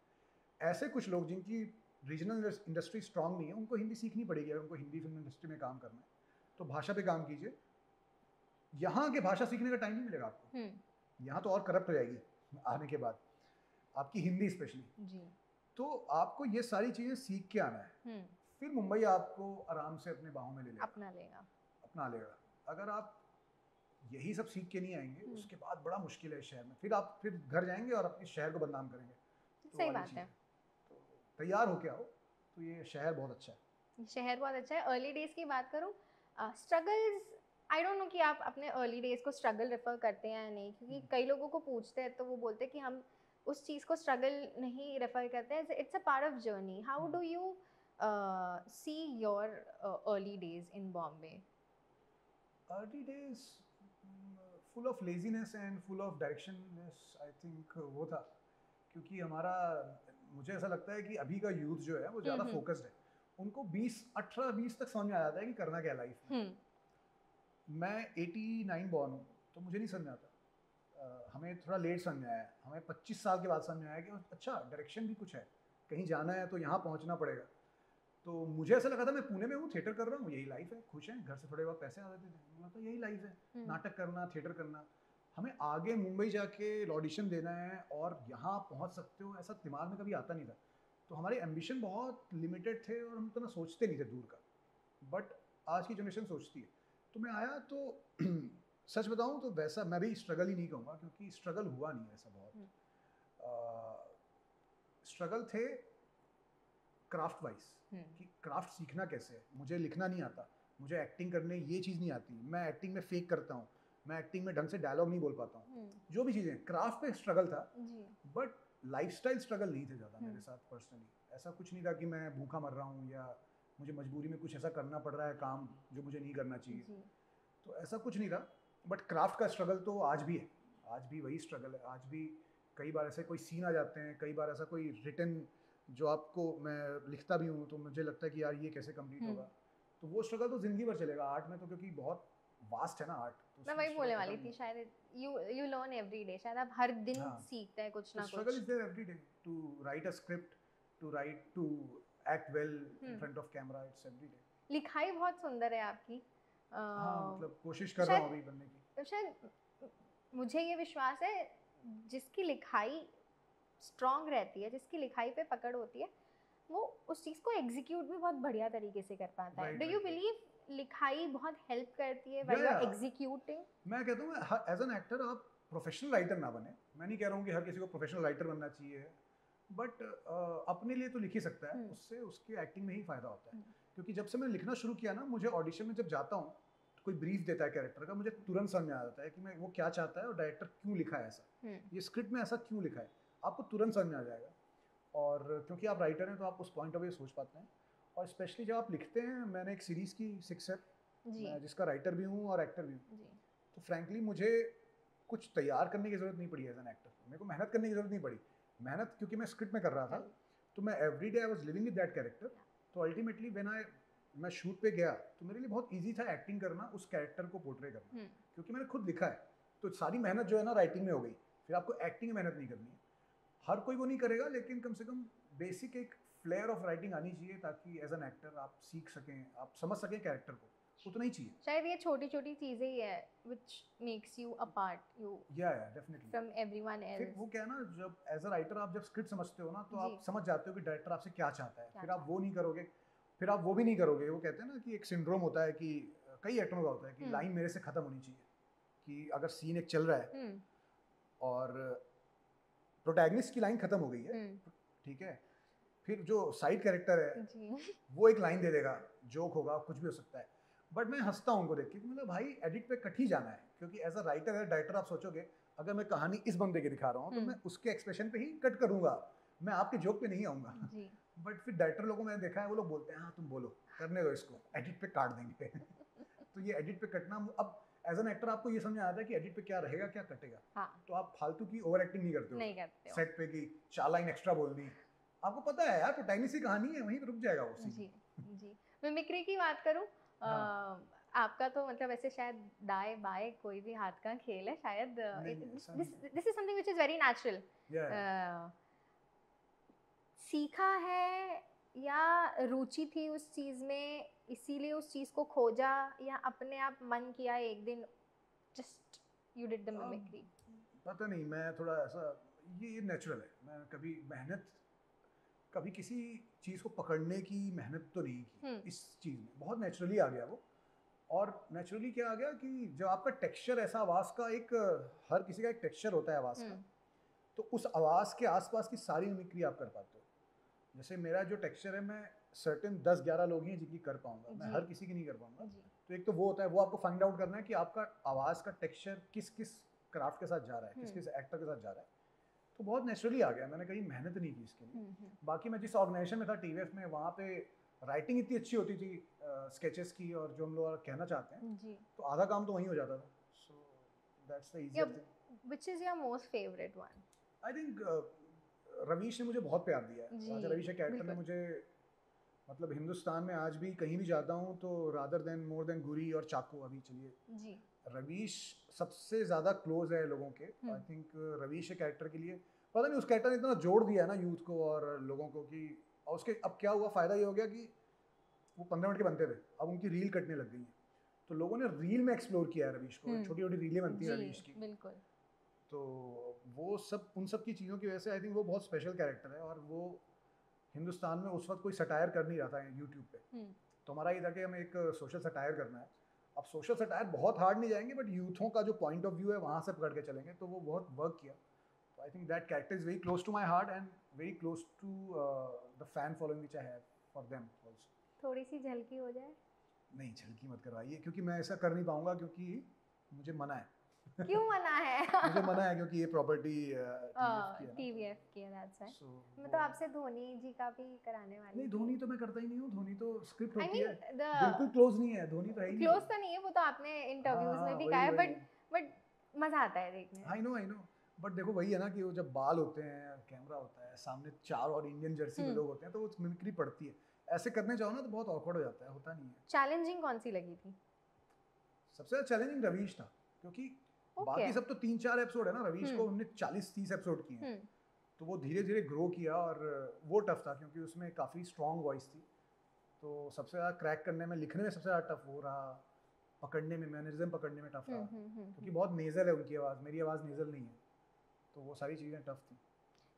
ऐसे कुछ लोग जिनकी रीजनल इंडस्ट्री स्ट्रांग नहीं है, उनको हिंदी सीखनी पड़ेगी अगर उनको हिंदी फिल्म इंडस्ट्री में काम करना है. तो भाषा पे काम कीजिए. यहाँ के भाषा सीखने का टाइम नहीं मिलेगा आपको, यहाँ तो और करप्ट हो जाएगी आने के बाद आपकी हिंदी स्पेशली. तो आपको ये सारी चीज़ें सीख के आना है, फिर मुंबई आपको आराम से अपने बाहों में ले लेगा, अपना लेगा। अगर आप यही सब सीख के नहीं आएंगे, उसके बाद बड़ा मुश्किल है शहर में, फिर घर जाएंगे और अपने शहर को बदनाम करेंगे। तो सही बात है। तो तैयार होके आओ, तो ये शहर बहुत अच्छा है। शहर बहुत अच्छा है। अर्ली डेज की बात करूँ, स्ट्रगल्स, आई डोंट नो कि आप अपने अर्ली डेज को स्ट्रगल रेफर करते हैं या नहीं, क्योंकि कई लोगों को पूछते हैं तो वो बोलते हैं कि हम उस चीज़ को स्ट्रगल नहीं रेफर करते हैं, it's a part of journey. How do you see your early days in Bombay? Early days full of laziness and full of directionless, I think वो था। क्योंकि हमारा, मुझे ऐसा लगता है कि अभी का यूथ जो है वो ज़्यादा फोकस्ड है, उनको 18-20 तक समझ में आ जाता है कि करना क्या लाइफ में। मैं 89 बॉर्न हूँ, तो मुझे नहीं समझ में आता। हमें थोड़ा लेट समझ में आया, हमें 25 साल के बाद समझ में आया कि अच्छा डायरेक्शन भी कुछ है, कहीं जाना है तो यहाँ पहुँचना पड़ेगा। तो मुझे ऐसा लगा था मैं पुणे में हूँ, थिएटर कर रहा हूँ, यही लाइफ है, खुश हैं, घर से थोड़े बहुत पैसे आ जाते थे, मुझे तो यही लाइफ है, नाटक करना, थिएटर करना। हमें आगे मुंबई जाके ऑडिशन देना है और यहाँ पहुँच सकते हो, ऐसा दिमाग में कभी आता नहीं था। तो हमारे एम्बिशन बहुत लिमिटेड थे और हम इतना सोचते नहीं थे दूर का, बट आज की जनरेशन सोचती है। तो मैं आया तो सच बताऊँ तो वैसा मैं भी स्ट्रगल ही नहीं कहूँगा, क्योंकि स्ट्रगल हुआ नहीं ऐसा बहुत। स्ट्रगल थे क्राफ्ट वाइज, कि क्राफ्ट सीखना कैसे है। मुझे लिखना नहीं आता, मुझे एक्टिंग करने ये चीज़ नहीं आती, मैं एक्टिंग में फेक करता हूँ, मैं एक्टिंग में ढंग से डायलॉग नहीं बोल पाता हूँ, जो भी चीज़ें, क्राफ्ट पे स्ट्रगल था, बट लाइफस्टाइल स्ट्रगल नहीं थे ज़्यादा मेरे साथ पर्सनली। ऐसा कुछ नहीं था कि मैं भूखा मर रहा हूँ या मुझे मजबूरी में कुछ ऐसा करना पड़ रहा है काम जो मुझे नहीं करना चाहिए, तो ऐसा कुछ नहीं था। बट क्राफ्ट का स्ट्रगल तो आज भी है, आज भी वही स्ट्रगल है। आज भी कई बार ऐसे कोई सीन आ जाते हैं, कई बार ऐसा कोई रिटन जो आपको, मैं लिखता भी हूँ तो मुझे लगता है कि यार ये कैसे कंप्लीट होगा, तो वो स्ट्रगल तो जिंदगी भर चलेगा आर्ट में, तो क्योंकि बहुत वास्ट है ना आर्ट। तो मैं वही बोलने वाली थी, शायद यू लर्न एवरी डे, शायद आप हर दिन सीखते हैं कुछ ना कुछ। Struggle is there every day, to write a script, to act well in front of camera, it's every day. लिखाई बहुत सुंदर है आपकी। हाँ, मतलब कोशिश कर रहा हूँ अभी बनने की। शायद मुझे ये विश्वास है, जिसकी लिखाई स्ट्रॉन्ग रहती है, जिसकी लिखाई पे पकड़ होती है, वो उस चीज़ को एग्जीक्यूट भी बहुत बढ़िया तरीके से कर पाता है। डू यू बिलीव लिखाई बहुत हेल्प करती है व्हाइल यू आर एग्जीक्यूटिंग? मैं कहता हूँ एज एन एक्टर आप प्रोफेशनल राइटर ना बने, मैं नहीं कह रहा हूँ कि हर किसी को प्रोफेशनल राइटर बनना चाहिए, बट अपने लिए तो लिख ही सकता है, उससे उसकी एक्टिंग में ही फ़ायदा होता है। क्योंकि जब से मैंने लिखना शुरू किया ना, मुझे ऑडिशन में जब जाता हूँ तो कोई ब्रीफ देता है कैरेक्टर का, मुझे तुरंत समझ में आ जाता है कि मैं वो क्या चाहता है और डायरेक्टर क्यों लिखा है ऐसा, ये स्क्रिप्ट में ऐसा क्यों लिखा है, आपको तुरंत समझ में आ जाएगा। और क्योंकि आप राइटर हैं तो आप उस पॉइंट ऑफ व्यू सोच पाते हैं। और स्पेशली जब आप लिखते हैं, मैंने एक सीरीज़ की 6 है, मैं जिसका राइटर भी हूँ और एक्टर भी हूँ, तो फ्रैंकली मुझे कुछ तैयार करने की ज़रूरत नहीं पड़ी एज एन एक्टर, मेरे को मेहनत करने की ज़रूरत नहीं पड़ी। मेहनत क्योंकि मैं स्क्रिप्ट में कर रहा था, तो मैं every day I was living with that character. तो अल्टीमेटली मैं शूट पे गया तो मेरे लिए बहुत ईजी था एक्टिंग करना, उस कैरेक्टर को पोर्ट्रे करना, क्योंकि मैंने खुद लिखा है। तो सारी मेहनत जो है ना राइटिंग में हो गई, फिर आपको एक्टिंग में मेहनत नहीं करनी है। हर कोई वो नहीं करेगा, लेकिन कम से कम बेसिक एक फ्लेयर ऑफ राइटिंग आनी चाहिए, ताकि एज एन एक्टर आप सीख सकें, आप समझ सकें कैरेक्टर को, उतना ही चाहिए। शायद ये छोटी छोटी चीज़ें ही है which makes you apart, you definitely from everyone else। फिर वो क्या है ना, जब एज अ राइटर आप जब स्क्रिप्ट समझते हो ना, तो आप समझ जाते हो कि डायरेक्टर आपसे क्या चाहता है, फिर आप वो नहीं करोगे, फिर आप वो भी नहीं करोगे। वो कहते हैं ना कि एक सिंड्रोम होता है, कि कई एक्टरों का होता है कि लाइन मेरे से ख़त्म होनी चाहिए, कि अगर सीन एक चल रहा है और प्रोटैगनिस्ट की लाइन ख़त्म हो गई है, ठीक है, फिर जो साइड कैरेक्टर है वो एक लाइन दे देगा, जोक होगा, कुछ भी हो सकता है, बट मैं हंसता हूँ उनको देख के, मतलब भाई एडिट पे कट ही जाना है, क्योंकि एज अ राइटर है, डायरेक्टर आप सोचोगे अगर मैं कहानी इस बंदे की दिखा रहा हूँ तो मैं उसके एक्सप्रेशन पे ही कट करूँगा, मैं आपके जोक पे नहीं आऊँगा। बट फिर डायरेक्टर लोगों मैंने देखा है, वो लोग बोलते हैं हाँ तुम बोलो, करने दो इसको, एडिट पे काट देंगे। तो ये एडिट पे कटना, अब एज एन एक्टर आपको ये समझ आता है कि एडिट पे क्या रहेगा क्या कटेगा। तो आप फालतू की ओवर एक्टिंग नहीं करते हो सेट पे कि 4 लाइन एक्स्ट्रा बोल दी, आपको पता है यार प्रोटैगनिस्ट की कहानी है, वहीं पे रुक जाएगा वो। जी मिमिक्री की बात करूं, आपका तो मतलब ऐसे शायद दाएं बाएं कोई भी हाथ का खेल है शायद, this is something which is very natural. सीखा है या रुचि थी उस चीज में, इसीलिए उस चीज को खोजा, या अपने आप मन किया एक दिन just you did the mimicry? पता नहीं, मैं थोड़ा ऐसा, ये नेचुरल है, मैं कभी मेहनत कभी किसी चीज़ को पकड़ने की मेहनत तो नहीं की इस चीज़ में, बहुत नेचुरली आ गया वो। और नेचुरली क्या आ गया कि जब आपका टेक्सचर ऐसा आवाज़ का एक, हर किसी का एक टेक्सचर होता है आवाज़ का, तो उस आवाज़ के आसपास की सारी मिमिक्री आप कर पाते हो। जैसे मेरा जो टेक्सचर है, मैं सर्टेन 10-11 लोग हैं जिनकी कर पाऊंगा, मैं हर किसी की नहीं कर पाऊंगा। तो एक तो वो होता है, वो आपको फाइंड आउट करना है कि आपका आवाज़ का टेक्सचर किस किस क्राफ्ट के साथ जा रहा है, किस किस एक्टर के साथ जा रहा है। तो बहुत नेचुरली आ गया, मैंने कहीं मेहनत नहीं की इसके लिए। बाकी मैं जिस ऑर्गेनाइजेशन में था TVF में, वहाँ पे राइटिंग इतनी अच्छी होती थी स्केचेस की, और जो हम लोग कहना चाहते हैं, तो आधा काम तो वहीं हो जाता था। So that's the इजीयर thing. Which is your most favourite one? I think Ravish ने मुझे बहुत प्यार दिया है। राजा रवीश एक एक्टर ने मुझे, मतलब हिंदुस्तान में आज भी कहीं भी जाता हूँ तो रादर देन मोर देन गुरी और चाकू, अभी चलिए जी, रवीश सबसे ज़्यादा क्लोज है लोगों के। आई थिंक रवीश एक एक्टर के लिए, पता नहीं उस कैरेक्टर ने इतना जोड़ दिया है ना यूथ को और लोगों को कि, और उसके अब क्या हुआ, फ़ायदा ये हो गया कि वो 15 मिनट के बनते थे, अब उनकी रील कटने लग गई है, तो लोगों ने रील में एक्सप्लोर किया है रवीश को। छोटी छोटी रीलें बनती हैं रवीश की, बिल्कुल। तो वो सब, उन सब की चीज़ों की वजह से आई थिंक वो बहुत स्पेशल कैरेक्टर है। और वो हिंदुस्तान में उस वक्त कोई सटायर कर नहीं रहा था यूट्यूब पे, तो हमारा ये था कि हमें एक सोशल सटायर करना है। अब सोशल सटायर बहुत हार्ड नहीं जाएंगे, बट यूथों का जो पॉइंट ऑफ व्यू है वहाँ से पकड़ के चलेंगे, तो वो बहुत वर्क किया। तो I think that character is very close to my heart and very close to the fan following which I have for them also. थोड़ी सी झलकी हो जाए? नहीं, झलकी मत करवाइए, क्योंकि मैं ऐसा कर नहीं पाऊंगा, क्योंकि मुझे मना है। क्यों मना है? मुझे मना है क्योंकि ये प्रॉपर्टी TVF की है, दैट्स व्हाई। मैं तो आपसे धोनी जी का भी कराने वाली। नहीं, धोनी तो मैं करता ही नहीं हूँ, धोनी तो स्क्रिप्ट I होती mean, है, बिल्कुल क्लोज नहीं है, धोनी तो है ही नहीं। क्लोज तो नहीं है, वो तो आपने इंटरव्यूज में भी कहा है, बट मजा आता है देखने में। आई नो, बट देखो वही है ना कि वो जब बाल होते हैं, कैमरा होता है सामने, 4 और इंडियन जर्सी में लोग होते हैं, तो वो मिमिक्री पड़ती है। ऐसे करने जाओ ना तो बहुत ऑकवर्ड हो जाता है, होता नहीं है। चैलेंजिंग कौन सी लगी थी? सबसे ज्यादा चैलेंजिंग रवीश था, क्योंकि बाकी सब तो 3-4 एपिसोड है ना, रवीश को हमने 40-30 एपिसोड किए हैं, तो वो धीरे धीरे ग्रो किया, और वो टफ था क्योंकि उसमें काफ़ी स्ट्रॉन्ग वॉइस थी। तो सबसे ज़्यादा क्रैक करने में, लिखने में सबसे ज़्यादा टफ वो रहा, पकड़ने में, मैनरिज्म पकड़ने में टफ रहा, क्योंकि बहुत नेज़ल है उनकी आवाज़, मेरी आवाज़ नेज़ल नहीं है, तो वो सारी चीज़ें टफ थी।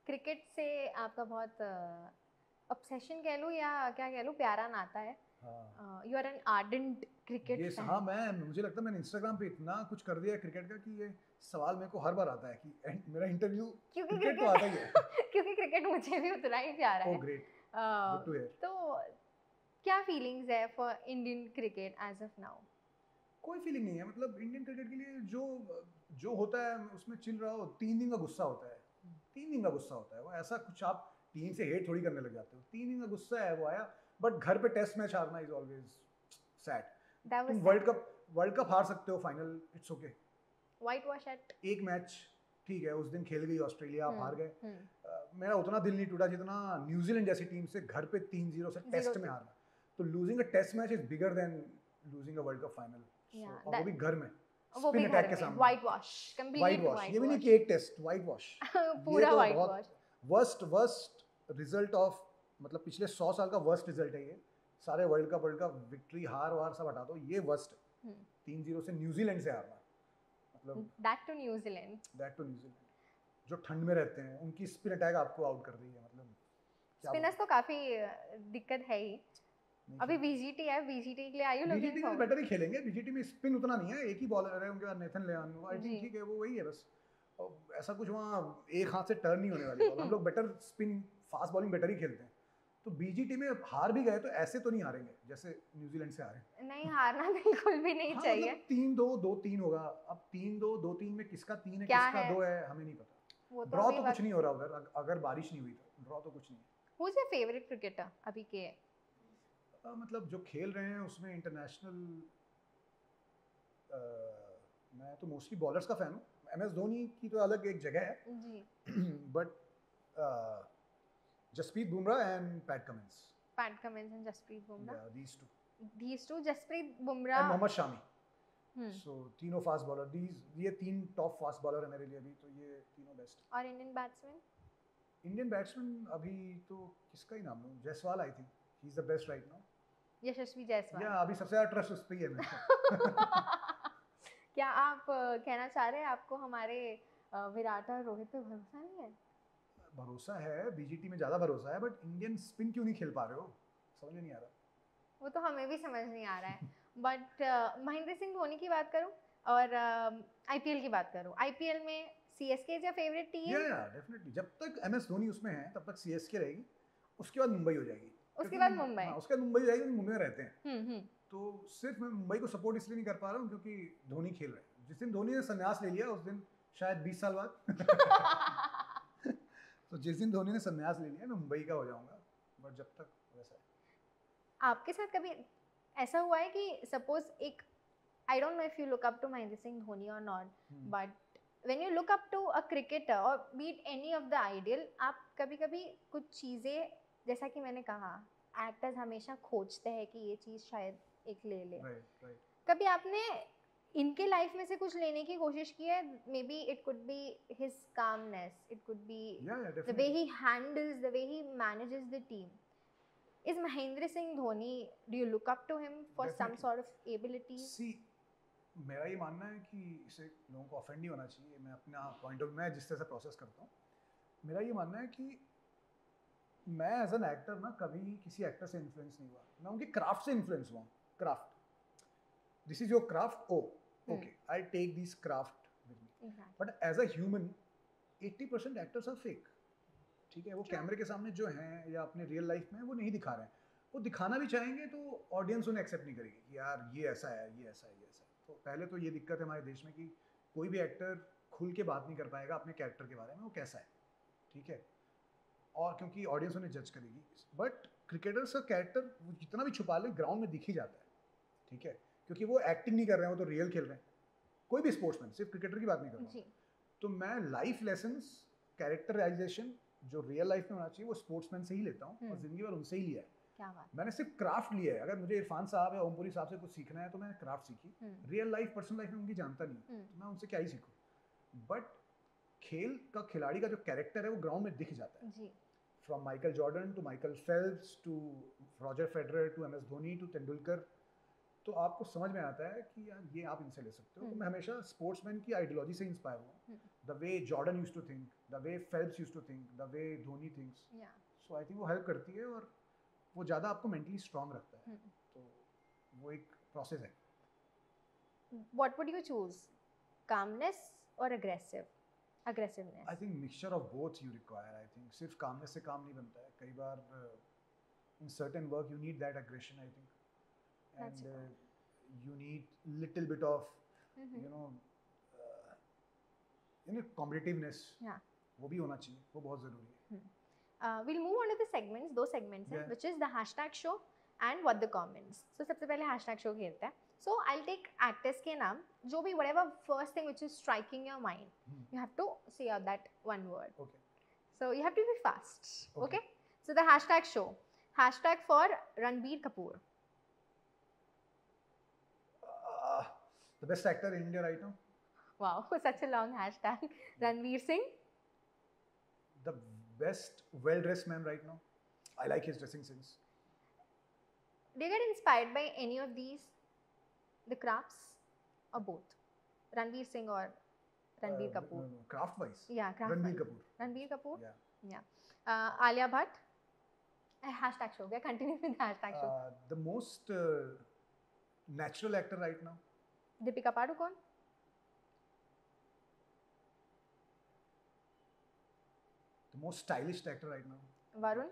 क्रिकेट से आपका बहुत ऑब्सेशन कह लूँ या क्या कह लूँ, प्यारा नाता है। You are an ardent cricket fan. हाँ, मुझे लगता है मैंने इंस्टाग्राम पे इतना कुछ कर दिया है क्रिकेट का कि ये सवाल मेरे को हर बार आता है कि मेरा इंटरव्यू क्रिकेट तो आता ही है। क्योंकि क्रिकेट मुझे भी उतना ही प्यारा है। Oh great, good to hear. तो क्या फीलिंग्स है for Indian cricket as of now? कोई फीलिंग नहीं है, मतलब इंडियन क्रिकेट के लिए जो होता है उसमें चिल रहा हो। 3 दिन का गुस्सा होता है, 3 दिन का गुस्सा होता है, वो ऐसा कुछ आप टीम से हेट थोड़ी करने लग जाते हो। 3 दिन का गुस्सा है, वो आया, बट घर पे टेस्ट मैच हारना इज ऑलवेज सैड। तुम वर्ल्ड कप हार सकते हो final, it's okay. White wash at एक मैच ठीक है, उस दिन खेल गई ऑस्ट्रेलिया, आप हार गए। मेरा उतना दिल नहीं टूटा जितना न्यूजीलैंड जैसी टीम से घर पे 3-0 से टेस्ट में हारना। तो losing a test match is bigger than losing a world cup final, और वो भी घर में, स्पिन अटैक के सामने। White wash, complete white wash. ये भी नहीं कि एक टेस्ट, व्हाइट वॉश पूरा white wash. Worst result of, मतलब पिछले 100 साल का वर्स्ट रिजल्ट है ये। सारे वर्ल्ड कप विक्ट्री, हार वार सब हटा दो, ये वर्स्ट 3-0 से न्यूजीलैंड से हारना, मतलब दैट टू न्यूजीलैंड जो ठंड में रहते हैं, उनकी स्पिन अटैक आपको आउट कर रही है। मतलब स्पिनर्स तो काफी दिक्कत है ही। अभी VGT है, VGT के लिए are you looking for? Better ही खेलेंगे, VGT में स्पिन उतना नहीं है, एक ही बॉलर है उनके पास, नेथन लियोन। आई थिंक ठीक है, वो वही है बस, ऐसा कुछ वहाँ एक हाथ से टर्न नहीं होने वाली बॉल। हम लोग better spin, fast bowling better ही खेलते हैं। तो BGT में हार भी गए तो ऐसे तो नहीं हारेंगे जैसे न्यूजीलैंड से हारे। नहीं, हारना बिल्कुल भी नहीं चाहिए। मतलब 3-2, 2-3 होगा। अब 3-2, 2-3 में किसका 3 है, किसका 2 है, हमें नहीं पता। ड्रॉ तो कुछ नहीं हो रहा उधर, अगर बारिश नहीं हुई तो ड्रॉ तो कुछ नहीं है। Who's your favorite cricketer अभी के? मतलब जो खेल रहे हैं उसमें इंटरनेशनल, मैं तो मोस्टली बॉलर्स का फैन हूँ। MS धोनी की तो अलग एक जगह है जी, but Jasprit Bumrah and Pat Cummins and Jasprit Bumrah, these two, Jasprit Bumrah and Mohammed Shami. So तीनों फास्ट बॉलर, ये 3 टॉप फास्ट बॉलर है मेरे लिए अभी, तो ये तीनों बेस्ट। और इंडियन बैट्समैन अभी तो किसका ही नाम लूं, Jaiswal. I think he is the best right now. Yashasvi Jaiswal, या अभी सबसे ज्यादा ट्रस्ट उस पे ही है मेरा। क्या आप कहना चाह रहे हैं आपको हमारे विराट और रोहित पे भरोसा नहीं है? भरोसा है, बीजीटी में ज़्यादा भरोसा है, बट इंडियन स्पिन क्यों नहीं खेल पा रहे हो, समझ में नहीं आ रहा। वो तो हमें भी समझ नहीं आ रहा है। बट महेंद्र सिंह धोनी की बात करूं और आईपीएल की बात करूं, आईपीएल में CSK is your favourite team? या डेफिनेटली, जब तक एमएस धोनी उसमें है तब तक सीएसके रहेगी, उसके बाद मुंबई हो जाएगी। उसके बाद मुंबई? हाँ, उसके बाद मुंबई हो जाएगी, मुंबई में रहते हैं। हम्म। तो सिर्फ मैं मुंबई को सपोर्ट इसलिए नहीं कर पा रहा हूँ क्योंकि धोनी खेल रहे हैं। जिस दिन धोनी ने संन्यास ले लिया उस दिन शायद 20 साल बाद तो जिस दिन धोनी ने संन्यास ले लिया मैं मुंबई का हो जाऊंगा, बट जब तक वैसा है। आपके साथ कभी ऐसा हुआ है कि सपोज एक, I don't know if you look up to Mahendra Singh Dhoni और not, but when you look up to a cricketer और beat any of the ideal, आप कभी कभी कुछ चीज़ें, जैसा कि मैंने कहा एक्टर्स हमेशा खोजते हैं कि ये चीज़ शायद एक ले ले, right. कभी आपने इनके लाइफ में से कुछ लेने की कोशिश की है? May be it could be his calmness, it could be the way he handles, the way he manages the team. Is Mahendra Singh Dhoni, do you look up to him for some sort of abilities? See, मेरा ये मानना है कि इसे लोगों को offend नहीं होना चाहिए, मैं अपना पॉइंट ऑफ व्यू मैं जिस तरह से प्रोसेस करता हूँ, मेरा ये मानना है कि मैं एज एन एक्टर ना कभी किसी एक्टर से इन्फ्लुएंस नहीं हुआ, मैं उनके क्राफ्ट से इन्फ्लुएंस हुआ. Craft, this is your craft, okay I take this craft with me, but as a human 80% actors are fake. ठीक है, वो कैमरे के सामने जो हैं या अपने रियल लाइफ में वो नहीं दिखा रहे हैं. वो दिखाना भी चाहेंगे तो ऑडियंस उन्हें एक्सेप्ट नहीं करेगी कि यार ये ऐसा है, ये ऐसा है, ये ऐसा है. तो पहले तो ये दिक्कत है हमारे देश में कि कोई भी एक्टर खुल के बात नहीं कर पाएगा अपने कैरेक्टर के बारे में, वो कैसा है. ठीक है, और क्योंकि ऑडियंस उन्हें जज करेगी. बट क्रिकेटर्स का कैरेक्टर वो जितना भी छुपा ले ग्राउंड में दिख ही जाता है. ठीक है, क्योंकि वो एक्टिंग नहीं कर रहे हैं, वो तो रियल खेल रहे हैं. कोई भी स्पोर्ट्समैन, सिर्फ क्रिकेटर की बात नहीं कर रहा. तो मैं लाइफ लेसन्स, कैरेक्टराइजेशन जो रियल लाइफ में होना चाहिए वो स्पोर्ट्समैन से ही लेता हूँ, और जिंदगी भर उनसे ही लिया है. क्या बात. मैंने सिर्फ क्राफ्ट लिया है. अगर मुझे इरफान साहब या ओमपुरी साहब से कुछ सीखना है तो मैंने क्राफ्ट सीखी. रियल लाइफ, पर्सनल लाइफ में उनकी जानता नहीं, तो मैं उनसे क्या ही सीखूं. बट खेल का खिलाड़ी का जो कैरेक्टर है वो ग्राउंड में दिख जाता है. From Michael Jordan to Michael Phelps to Roger Federer to MS Dhoni to Tendulkar, तो आपको समझ में आता है कि यार ये आप इनसे ले सकते हो. तो मैं हमेशा स्पोर्ट्समैन की आइडियोलॉजी से इंस्पायर हुआ. The way Jordan used to think, the way Phelps used to think, the way Dhoni thinks. So I think वो हेल्प करती है और वो ज़्यादा आपको मेंटली स्ट्रांग रखता है. तो वो एक प्रोसेस है. What would you choose? Calmness or aggressiveness? I think mixture of both you require. I think सिर्फ calmness से काम नहीं बनता है. कई बार in certain work you need that aggression, I think. And you need little bit of competitiveness. वो भी होना चाहिए, वो बहुत ज़रूरी है. We'll move on to the segments, दो segments हैं, which is the hashtag show and what the comments. So सबसे पहले hashtag show खेलते हैं. So I'll take actors के नाम, जो भी whatever first thing which is striking your mind, you have to say out that one word. Okay. So you have to be fast. Okay. So the hashtag show. Hashtag for Ranbir Kapoor. The best actor in India right now. Wow, such a long hashtag. Ranveer Singh. The best well-dressed man right now. I like his dressing sense. Do you get inspired by any of these, the crafts, or both? Ranveer Singh or Ranbir Kapoor? No. Craft-wise. Yeah, craft. Ranbir Kapoor. Ranbir Kapoor. Yeah. Alia Bhatt. Hashtag show. We continue with the hashtag show. The most natural actor right now. Deepika Padukone. The most stylish actor right now. Varun.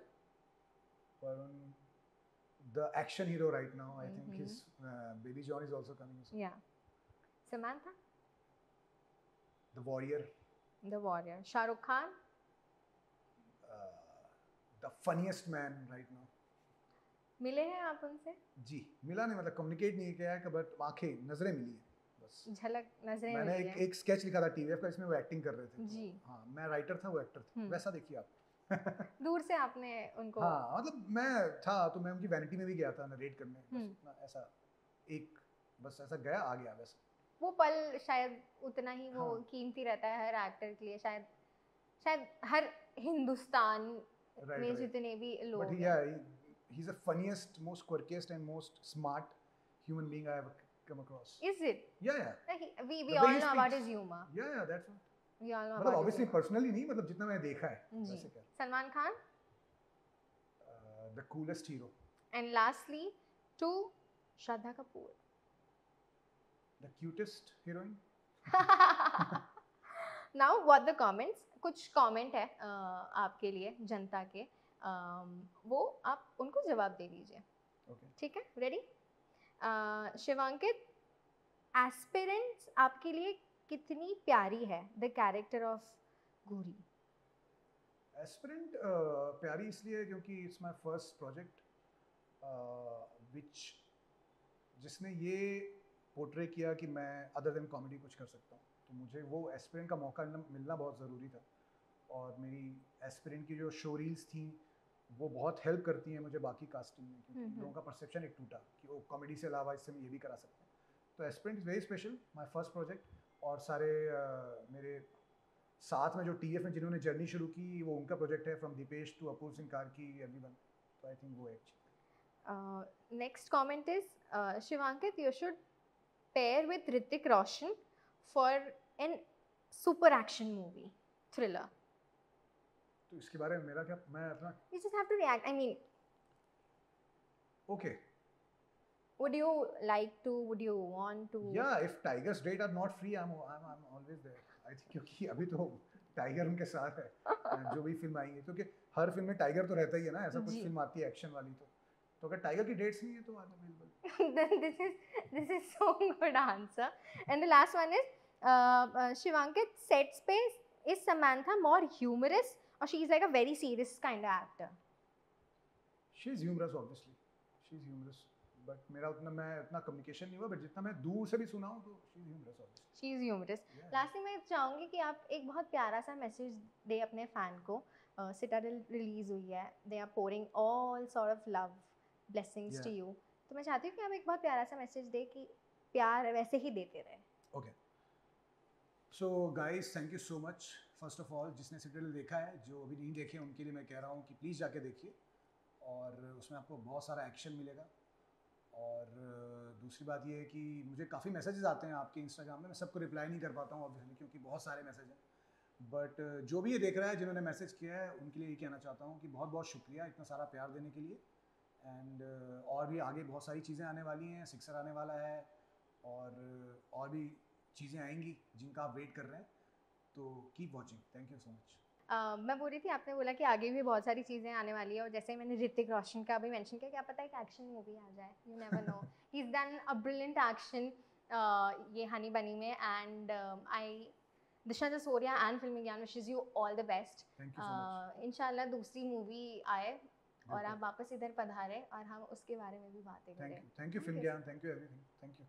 The action hero right now. I think his Baby John is also coming soon. Yeah. Samantha. The Warrior. Shah Rukh Khan. The funniest man right now. मिले हैं आप उनसे? जी, मिला नहीं, मतलब communicate नहीं किया है, बट आंखें, नजरें मिली हैं बस. झलक नजरें मैंने मिली हैं. एक स्केच लिखा था टीवीएफ का, इसमें वो एक्टिंग कर रहे थे. जी. हाँ, मैं राइटर था, वो एक्टर था. वैसा देखिए आप. दूर से आपने उनको. हाँ, मतलब मैं था तो मैं उनकी वैनिटी में भी गया था नरेट करने. बस ऐसा एक बस ऐसा गया, आ गया वैसा. वो पल शायद उतना ही वो कीमती रहता है हर एक्टर के लिए, शायद हर हिंदुस्तान में जितने भी लोग हैं. He's the funniest, most quirkiest and most smart human being I ever come across. Is it? Yeah. We all know about his humor. Yeah, that's what. We all know मतलब about ऑब्वियसली his पर्सनली नहीं, मतलब जितना मैंने देखा है जी। वैसे क्या। Salman Khan the coolest hero. And lastly to Shraddha Kapoor. The cutest heroine. Now what the comments, कुछ कमेंट है आपके लिए जनता के, वो आप उनको जवाब दे दीजिए। ओके ठीक है, रेडी? शिवांकित, एस्पिरेंट्स आपके लिए कितनी प्यारी है द कैरेक्टर ऑफ घूरी? एस्पिरेंट प्यारी इसलिए क्योंकि it's my first project which जिसने ये पोर्ट्रे किया कि मैं अदर देन कॉमेडी कुछ कर सकता हूँ, तो मुझे वो एस्पिरेंट का मौका मिलना बहुत ज़रूरी था। और मेरी एस्पिरेंट की जो शो रील्स थी वो बहुत हेल्प करती हैं मुझे बाकी कास्टिंग में, क्योंकि लोगों का परसेप्शन एक टूटा कि वो कॉमेडी से अलावा इससे मैं ये भी करा सकता हूँ। तो aspirant is very special, my first project. और सारे मेरे साथ में जो टीएफ में जिन्होंने जर्नी शुरू की वो उनका प्रोजेक्ट है, from Dipesh to Apoorva Singh Karki, everyone. तो आई थिंक वो है। Next comment is Shivankit, you should pair with Hrithik Roshan for an super action movie, thriller. तो इसके बारे में मेरा क्या, मैं अपना You just have to react. I mean, okay, would you like to? Would you want to? yeah, if Tiger's date are not free, I'm always there. I think क्योंकि अभी तो टाइगर उनके साथ है जो भी फिल्म आएंगी, क्योंकि हर फिल्म में टाइगर तो रहता ही है ना, ऐसा कुछ फिल्म आती है एक्शन वाली तो अगर टाइगर की डेट्स नहीं है तो आज available. This is so good answer. And the last one is Shivankit, set space, is Samantha more humorous or she is like a very serious kind of actor? She is humorous, obviously. She is humorous. But मेरा उतना communication नहीं हुआ, but जितना मैं दूर से भी सुना हूँ तो she is humorous, obviously. She is humorous. Yeah. Lastly मैं चाहूँगी कि आप एक बहुत प्यारा सा मैसेज दे अपने फैन को। सिटाडेल रिलीज हुई है, they are pouring all sort of love, blessings to you. तो मैं चाहती हूँ कि आप एक बहुत प्यारा सा मैसेज दे कि प्यार वैसे ही देते रहे। Okay. So guys, thank you so much. First of all, जिसने सिटाडेल देखा है, जो अभी नहीं देखे उनके लिए मैं कह रहा हूँ कि प्लीज़ जाके देखिए, और उसमें आपको बहुत सारा एक्शन मिलेगा। और दूसरी बात ये है कि मुझे काफ़ी मैसेजेस आते हैं आपके इंस्टाग्राम में, मैं सबको रिप्लाई नहीं कर पाता हूँ ऑब्वियसली, क्योंकि बहुत सारे मैसेज हैं। बट जो भी ये देख रहा है, जिन्होंने मैसेज किया है, उनके लिए ये कहना चाहता हूँ कि बहुत बहुत शुक्रिया इतना सारा प्यार देने के लिए। एंड और भी आगे बहुत सारी चीज़ें आने वाली हैं, सिक्सर आने वाला है, और भी चीज़ें आएंगी जिनका आप वेट कर रहे हैं, तो keep watching. Thank you so much. मैं बोल रही थी, आपने बोला कि आगे भी बहुत सारी चीज़ें आने वाली है, और जैसे मैंने ऋतिक रोशन का भी मेंशन किया, क्या पता है कि एक्शन मूवी आ जाए, you never know. He is done a brilliant action ये हनी बनी में, and I Disha Jasoria and फिल्मी ज्ञान wishes you all the best. इंशाल्लाह दूसरी मूवी आए और आप वापस इधर पधारें और हम उसके बारे में भी बातें करें। थैंक यू फिल्म ज्ञान, thank you everything, thank you.